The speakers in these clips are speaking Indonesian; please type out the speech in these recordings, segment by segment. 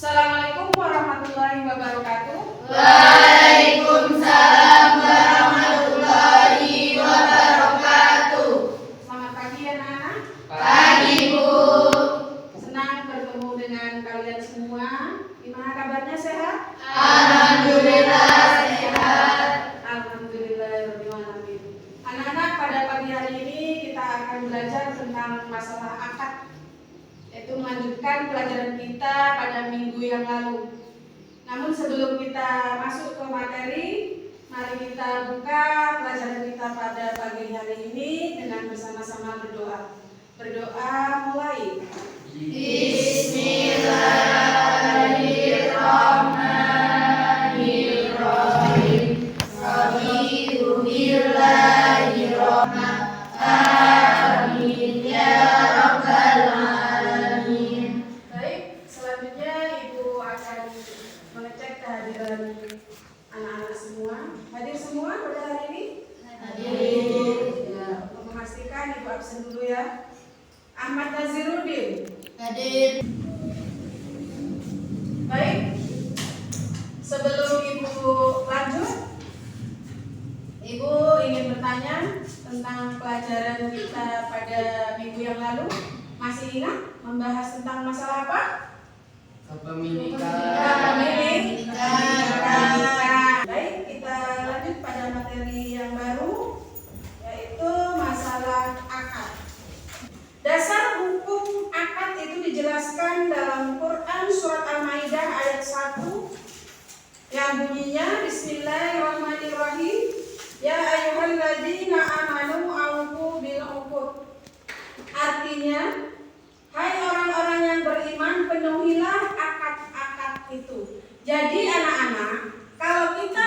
Assalamualaikum warahmatullahi wabarakatuh. Waalaikumsalam warahmatullahi wabarakatuh. Selamat pagi anak-anak. Pagi Bu. Senang bertemu dengan kalian semua. Gimana kabarnya, sehat? Alhamdulillah sehat. Alhamdulillahirobbilalamin. Anak-anak, pada pagi hari ini kita akan belajar tentang masalah akad, yaitu melanjutkan pelajaran kita pada minggu yang lalu. Namun sebelum kita masuk ke materi, mari kita buka pelajaran kita pada pagi hari ini dengan bersama-sama berdoa. Berdoa mulai. Bismillahirrahmanirrahim. Amin ya rabbal alamin. Baik, selanjutnya Ibu akan mengecek kehadiran anak-anak semua. Hadir semua pada hari ini? Hadir. Ya, untuk memastikan Ibu absen dulu ya. Ahmad Naziruddin. Hadir. Baik, sebelum Ibu lanjut, Ibu ingin bertanya tentang pelajaran kita pada minggu yang lalu. Masih ingat membahas tentang masalah apa? Kepemilikan. Baik, kita lanjut pada materi yang baru, yaitu masalah akad. Dasar hukum akad itu dijelaskan dalam Quran surat Al-Maidah ayat 1 yang bunyinya Bismillahirrahmanirrahim. Ya ayyuhalladzina amanu aufu bil uqud. Artinya, hai orang-orang yang beriman, penuhilah akad-akad itu. Jadi anak-anak, kalau kita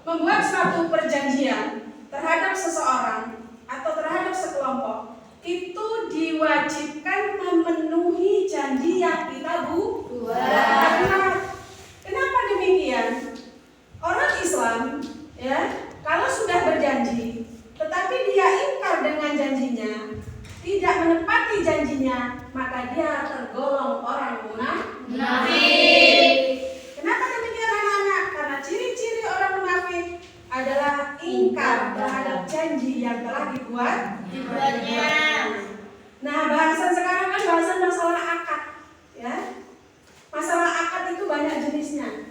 membuat suatu perjanjian terhadap seseorang atau terhadap sekelompok, itu diwajibkan memenuhi janji yang kita buat. Kenapa demikian? Orang Islam, ya, kalau sudah berjanji, tetapi dia ingkar dengan janjinya, tidak menepati janjinya, maka dia tergolong orang munafik. Kenapa demikian anak-anak? Karena ciri-ciri orang munafik adalah ingkar terhadap janji yang telah dibuatnya. Nah, bahasan sekarang kan bahasan masalah akad, ya. Masalah akad itu banyak jenisnya.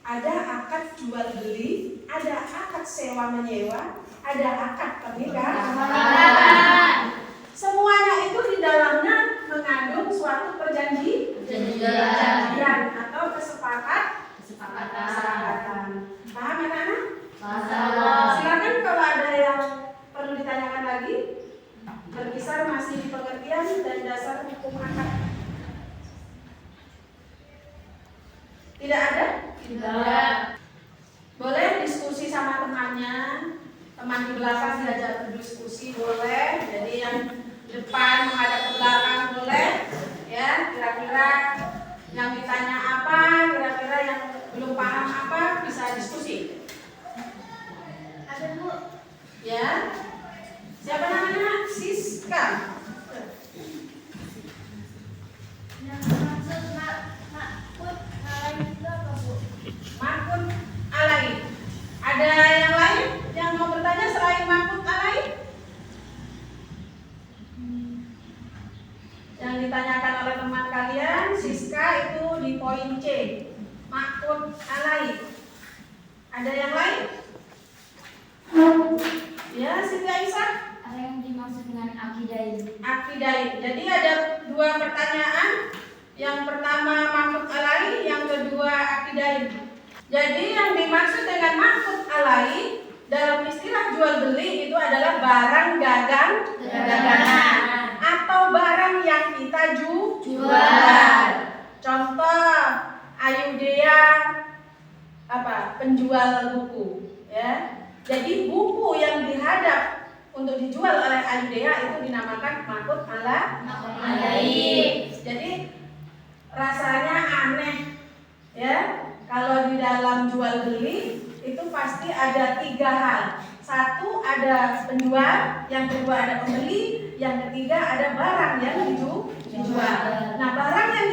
Ada akad jual beli, ada akad sewa menyewa, ada akad pernikahan. Semuanya itu di dalamnya mengandung suatu perjanjian atau kesepakatan. Paham anak-anak? Silakan kalau ada yang perlu ditanyakan lagi. Berkisar masih di pengertian dan dasar hukum akad. Tidak ada? Tidak. Boleh diskusi sama temannya. Teman di belakang diajak berdiskusi boleh. Jadi yang depan menghadap ke belakang boleh. Ya, kira-kira yang ditanya apa, kira-kira yang belum paham apa, bisa diskusi. Ada Bu? Ya. Siapa namanya? Siska. Yang maksud makut alai itu apa Bu? Makut alai. Ada yang lain yang mau bertanya selain makut alai? Yang ditanyakan oleh teman kalian, Siska, itu di poin C. Makut alai. Ada yang lain? Ya, Siti Aisyah. Ada yang dimaksud dengan akidain. Akidain. Jadi ada dua pertanyaan. Yang pertama makut alai, yang kedua akidain. Jadi yang dimaksud dengan makut alai dalam istilah jual beli itu adalah barang dagangan atau barang yang kita jual. Contoh Ayudea penjual buku, ya. Jadi buku yang dihadap untuk dijual oleh Ayudea itu dinamakan makut alai. Jadi rasanya aneh, ya. Kalau di dalam jual beli itu pasti ada tiga hal. Satu, ada penjual, yang kedua ada pembeli, yang ketiga ada barang yang dijual. Nah, barang yang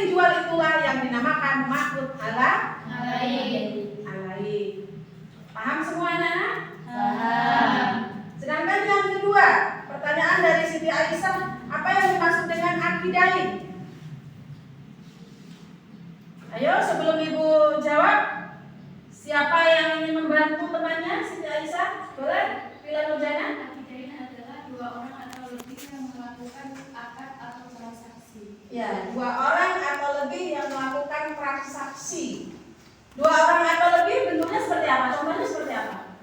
anak-anak? Paham. Sedangkan yang kedua, pertanyaan dari Siti Aisyah, apa yang dimaksud dengan akidain? Ayo, sebelum Ibu jawab, siapa yang ingin membantu temannya? Siti Aisyah, boleh? Bila Nurjana? Akidain adalah dua orang atau lebih yang melakukan akad atau transaksi. Ya, dua orang atau lebih yang melakukan transaksi. Dua orang atau lebih bentuknya seperti apa? Contohnya seperti apa?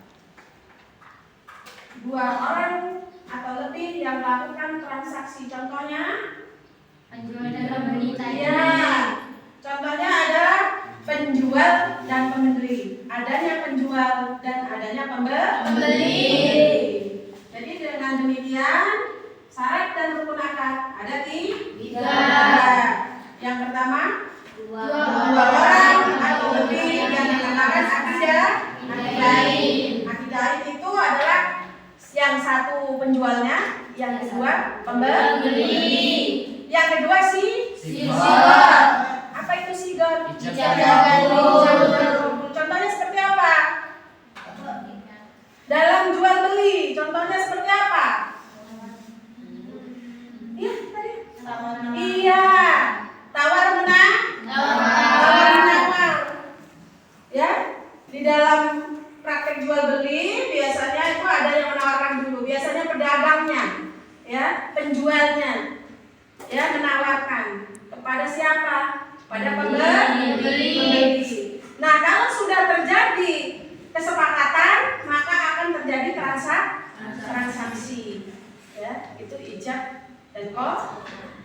Dua orang atau lebih yang melakukan transaksi. Contohnya? Penjual dan pembeli tadi. Iya. Contohnya adalah penjual dan pembeli. Adanya penjual dan adanya pembeli. Jadi dengan demikian syarat dan rukun akad ada tiga. Yang pertama, Dua dua orang atau lebih yang menggunakan akidah. Akidain itu adalah yang satu penjualnya, yang kedua pembeli. Yang kedua sigor. Apa itu sigor? Ijab kabul. Contohnya seperti apa? Dalam jual beli, contohnya seperti apa? Iya, tadi. Iya, tawar menawar. Ya, di dalam praktek jual beli biasanya itu ada yang menawarkan dulu. Biasanya pedagangnya, ya, penjualnya, ya, menawarkan kepada siapa? Pada pembeli. Nah, kalau sudah terjadi kesepakatan, maka akan terjadi transaksi. Ya, itu ijab dan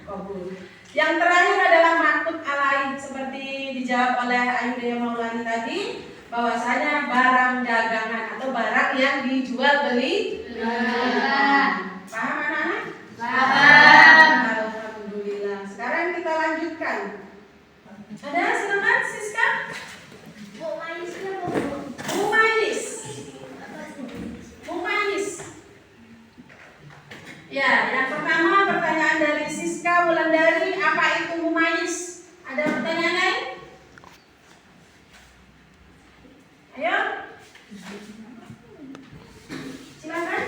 qabul. Yang terakhir adalah maktub alaih, seperti dijawab oleh Ayudaya Maulani tadi, bahwasanya barang dagangan atau barang yang dijual beli. Paham anak-anak? Paham. Alhamdulillah. Sekarang kita lanjutkan. Ada silakan Siska. Mumais. Ya, yang pertama pertanyaan dari Siska Wulandari, apa itu mumais? Ada pertanyaan lain? Ayo. Silakan.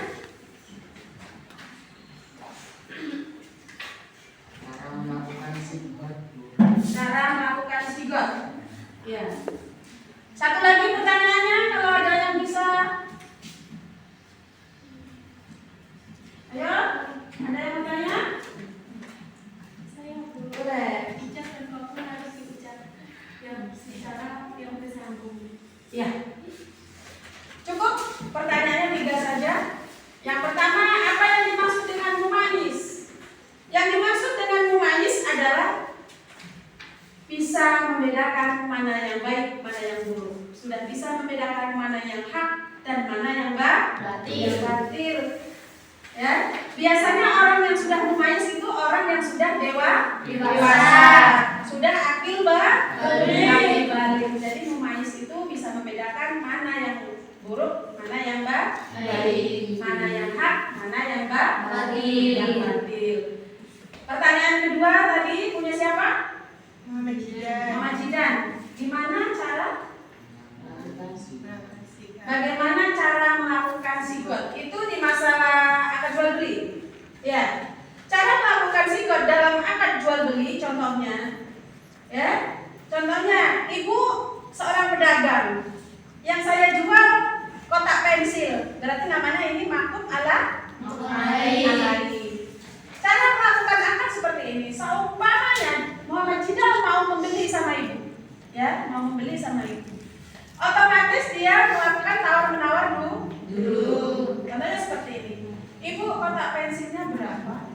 Cara melakukan sigot. Ya. Satu lagi pertanyaannya, kalau ada yang bisa. Ayo, ada yang mau tanya? Saya Boleh. ijab dan kabul harus diucap yang secara yang bersambung. Ya. Cukup. Pertanyaannya 3 saja. Yang pertama, apa yang dimaksud dengan mumais? Yang dimaksud dengan mumais adalah bisa membedakan mana yang baik, mana yang buruk. Sudah bisa membedakan mana yang hak dan mana yang batil. Ya, biasanya orang yang sudah mumais itu orang yang sudah dewasa, sudah akil balik. Jadi mumais itu bisa membedakan mana yang buruk, mana yang baik, mana yang hak, mana yang batil. Pertanyaan kedua tadi punya siapa? Muhammad Jidan. Gimana cara? Bagaimana cara melakukan sigot? Itu di masalah akad jual beli. Ya. Cara melakukan sigot dalam akad jual beli contohnya. Ya. Contohnya, ibu seorang pedagang yang saya jual kotak pensil. Berarti namanya ini maktub alaih. Cara melakukan akad seperti ini. Seumpamanya Muhammad Jidan mau membeli sama ibu. Ya, mau membeli sama ibu. Otomatis dia melakukan tawar-menawar dulu. Contohnya seperti ini. Ibu, kotak pensilnya berapa?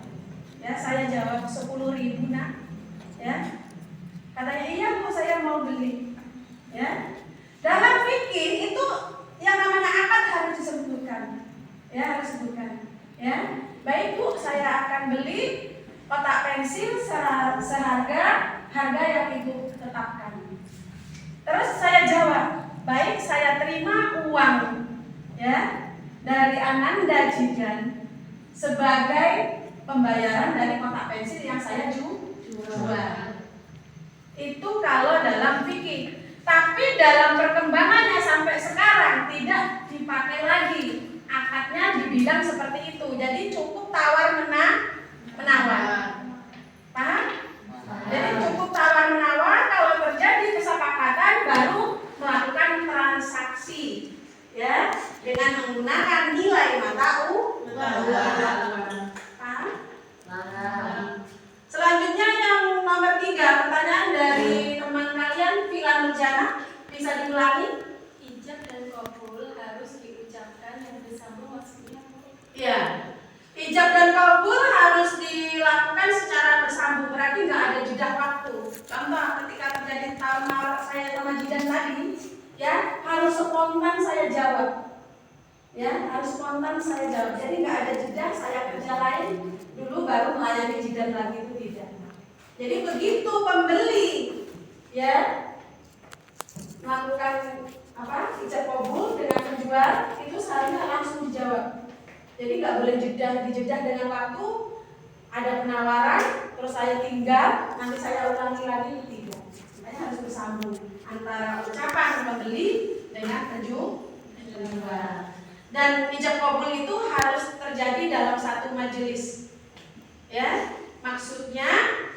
Ya, saya jawab 10.000 nak. Ya. Katanya iya Bu, saya mau beli. Ya. Dalam fikih itu yang namanya akad harus disebutkan. Ya, harus disebutkan. Ya. Baik Bu, saya akan beli kotak pensil seharga harga yang Ibu tetapkan. Terus saya jawab, baik, saya terima uang ya dari Ananda Jidan sebagai pembayaran dari kotak pensil yang saya jual. Itu kalau dalam fikih. Tapi dalam perkembangannya sampai sekarang tidak dipakai Mujana? Bisa diulangi? Ijab dan qabul harus diucapkan yang bersambung maksudnya. Iya. Ijab dan qabul harus dilakukan secara bersambung, berarti nggak ada jeda waktu. Contoh ketika terjadi tamat saya sama Jidan tadi, ya harus spontan saya jawab. Ya, harus spontan saya jawab. Jadi nggak ada jeda, saya kerja lain dulu baru melayani Jidan lagi, itu tidak. Jadi begitu pembeli ya melakukan ijab qabul dengan penjual, itu seharusnya langsung dijawab. Jadi nggak boleh dijedah dengan waktu ada penawaran terus saya tinggal, nanti saya ulangi lagi, tidak. Makanya harus bersambung antara ucapan pembeli dengan penjual. Dan ijab qabul itu harus terjadi dalam satu majelis. Ya, maksudnya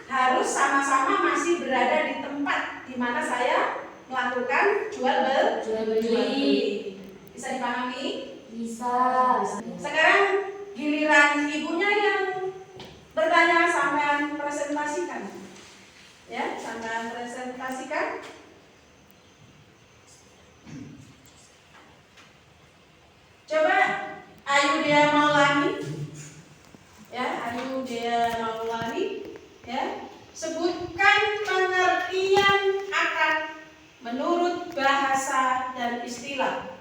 harus sama-sama masih berada di tempat di mana saya melakukan jual beli. Bisa dipahami? Bisa. Sekarang giliran ibunya yang bertanya, sampean presentasikan. Ya, sampean presentasikan. Coba Ayu Dea Maulani. Ya, Ayu Dea Maulani. Ya, sebutkan pengertian akad menurut bahasa dan istilah.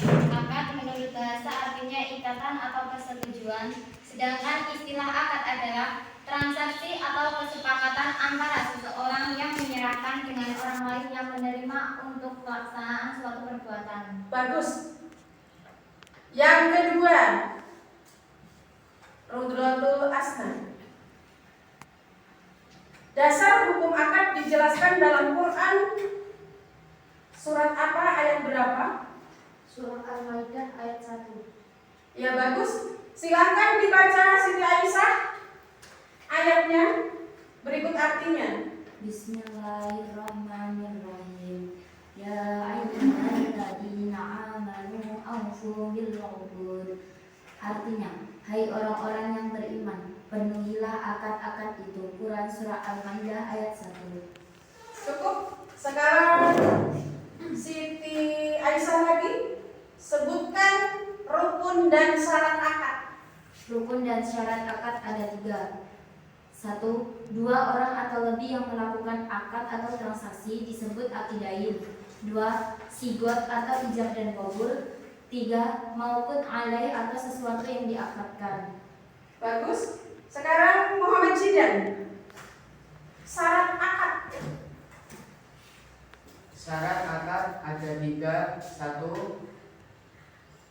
Akad menurut bahasa artinya ikatan atau persetujuan, sedangkan istilah akad adalah transaksi atau kesepakatan antara seseorang yang menyerahkan dengan orang lain yang menerima untuk pelaksanaan suatu perbuatan. Bagus. Yang kedua, Rudratul Asna. Dasar hukum akad dijelaskan dalam Quran. Surat apa, ayat berapa? Surah Al-Maidah ayat 1. Ya, bagus. Silakan dibaca Siti Aisyah ayatnya, berikut artinya. Bismillahirrahmanirrahim. Ya ayyuhalladzina amanu awfu bil uqud. Artinya, hai orang-orang yang beriman, penuhilah akad-akad itu. Quran surah Al-Maidah ayat 1. Cukup. Sekarang Siti Aisyah lagi, sebutkan rukun dan syarat akad. Rukun dan syarat akad ada 3. 1. Dua orang atau lebih yang melakukan akad atau transaksi disebut akidain. 2. Sigot atau ijab dan qabul. 3. Maukud alaih atau sesuatu yang diakadkan. Bagus. Sekarang Muhammad Jidan, syarat akad. Syarat akad ada 3. 1.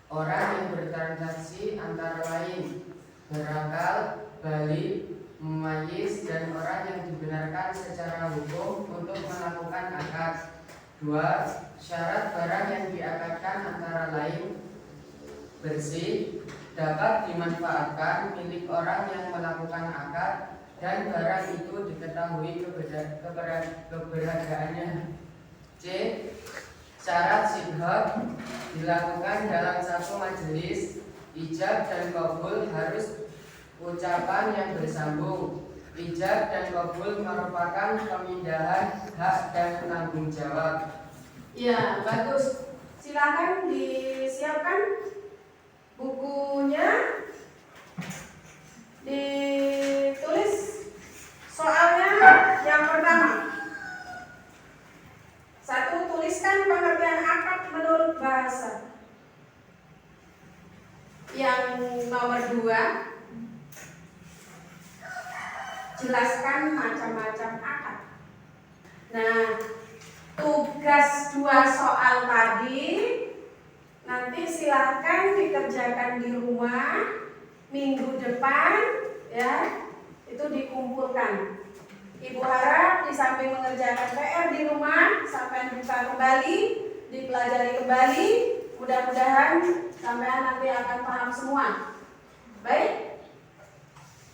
Orang yang bertransaksi antara lain berakal, balik, memayis, dan orang yang dibenarkan secara hukum untuk melakukan akad. 2. Syarat barang yang diakadkan antara lain bersih, dapat dimanfaatkan milik orang yang melakukan akad, dan barang itu diketahui keberadaannya. C. Syarat sighah dilakukan dalam satu majelis. Ijab dan qabul harus ucapan yang bersambung. Ijab dan qabul merupakan pemindahan hak dan tanggung jawab. Ya, bagus. Silakan disiapkan bukunya. Ditulis soalnya yang pertama. 1. Tuliskan pengertian akad menurut bahasa. Yang nomor 2, jelaskan macam-macam akad. Nah, tugas 2 soal tadi nanti silahkan dikerjakan di rumah minggu depan, ya, itu dikumpulkan. Ibu harap di samping mengerjakan PR di rumah, sampai buka kembali, dipelajari kembali, mudah-mudahan sampean nanti akan paham semua. Baik,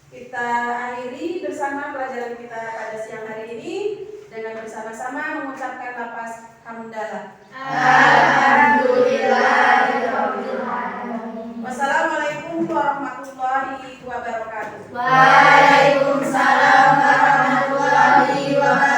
kita akhiri bersama pelajaran kita pada siang hari ini dengan bersama-sama mengucapkan lafaz hamdalah. Alhamdulillahirrahmanirrahim. Wassalamualaikum warahmatullahi wabarakatuh. Waalaikumsalam warahmatullahi wabarakatuh.